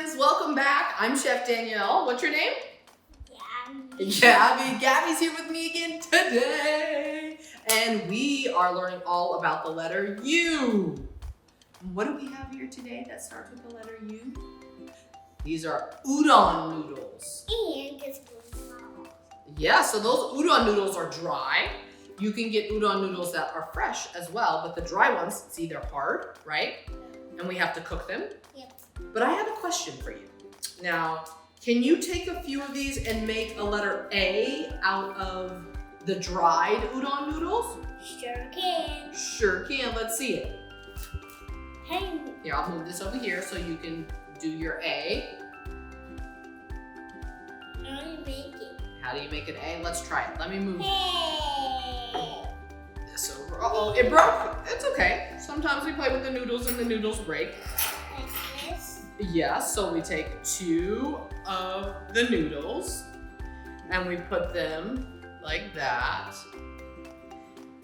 friends, welcome back. I'm Chef Danielle. What's your name? Gabby. Gabby's here with me again today. And we are learning all about the letter U. What do we have here today that starts with the letter U? These are udon noodles. And it's small. Yeah, so those udon noodles are dry. You can get udon noodles that are fresh as well, but the dry ones, see, they're hard, right? And we have to cook them. Yep. But I have a question for you. Now, can you take a few of these and make a letter A out of the dried udon noodles? Sure can. Sure can. Let's see it. Hey. Here, I'll move this over here so you can do your A. How do you make it? How do you make an A? Let's try it. Let me move Hey. this over. Uh-oh, it broke. It's okay. Sometimes we play with the noodles and the noodles break. Like this. Yes, so we take 2 of the noodles and we put them like that.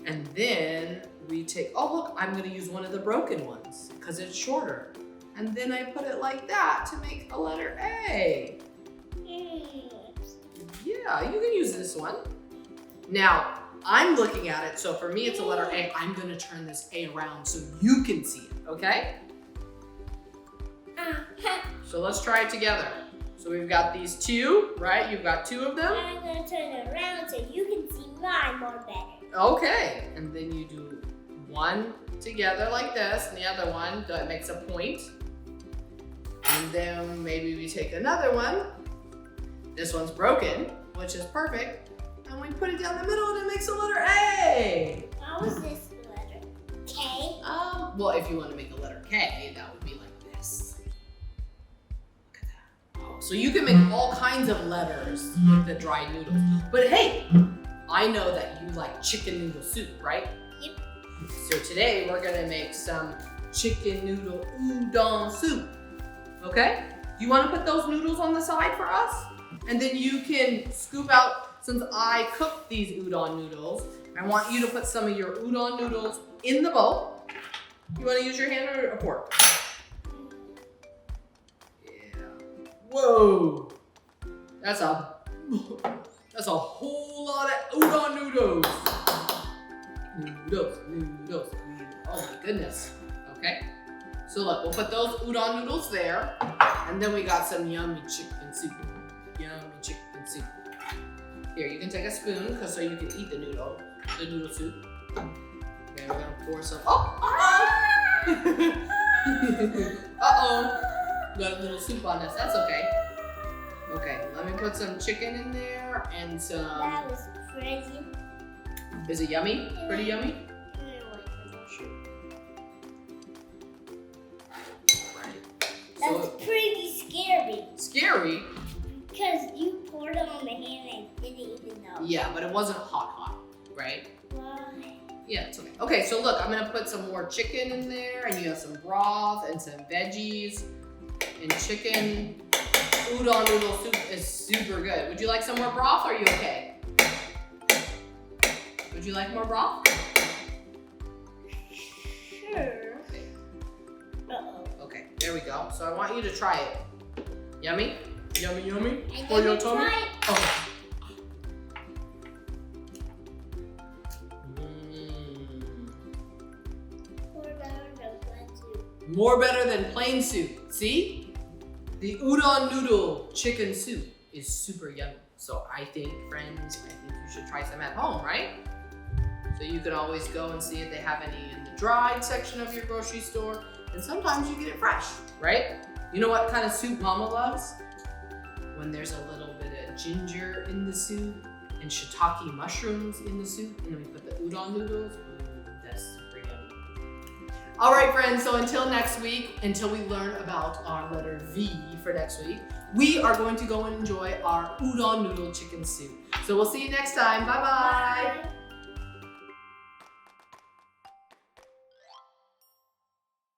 And then we take, oh look, I'm gonna use one of the broken ones because it's shorter. And then I put it like that to make a letter A. Yeah, you can use this one. Now, I'm looking at it, so for me it's a letter A. I'm gonna turn this A around so you can see it, okay? So let's try it together. So we've got these 2, right? You've got 2 of them. I'm gonna turn it around so you can see mine more better. Okay, and then you do one together like this, and the other one that makes a point. And then maybe we take another one. This one's broken, which is perfect. And we put it down the middle and it makes a letter A. How is this letter? K? Well, if you want to make a letter K, that would be like this. Look at that. Oh, so you can make all kinds of letters with the dried noodles. But hey, I know that you like chicken noodle soup, right? Yep. So today we're gonna make some chicken noodle udon soup. Okay? You want to put those noodles on the side for us? And then you can scoop out, since I cooked these udon noodles, I want you to put some of your udon noodles in the bowl. You want to use your hand or a fork? Yeah. Whoa. That's a whole lot of udon noodles. Noodles. Oh my goodness. Okay. So look, we'll put those udon noodles there, and then we got some yummy chicken soup. Yummy chicken soup. Here, you can take a spoon, so you can eat the noodle soup. Okay, we're gonna pour some. Uh-oh. Got a little soup on us. That's okay. Okay, let me put some chicken in there and some. That was crazy. Is it yummy? Pretty yummy? That's pretty scary. Scary? Because you poured it on the hand and I didn't even know. Yeah, but it wasn't hot, right? Why? Yeah, it's okay. Okay, so look, I'm gonna put some more chicken in there, and you have some broth and some veggies and chicken. Udon noodle soup is super good. Would you like some more broth, or are you okay? Would you like more broth? Sure. Okay. Uh-oh. Okay, there we go. So I want you to try it. Yummy? Yummy, yummy? And For your then tummy? try it. Oh. More better than plain soup. See? The udon noodle chicken soup is super yummy. So I think, friends, you should try some at home, right? So you can always go and see if they have any in the dried section of your grocery store. And sometimes you get it fresh, right? You know what kind of soup Mama loves? When there's a little bit of ginger in the soup and shiitake mushrooms in the soup, and then we put the udon noodles. Ooh, that's super yummy. All right, friends, so until next week, until we learn about our letter V for next week, we are going to go and enjoy our udon noodle chicken soup. So we'll see you next time. Bye-bye. Bye.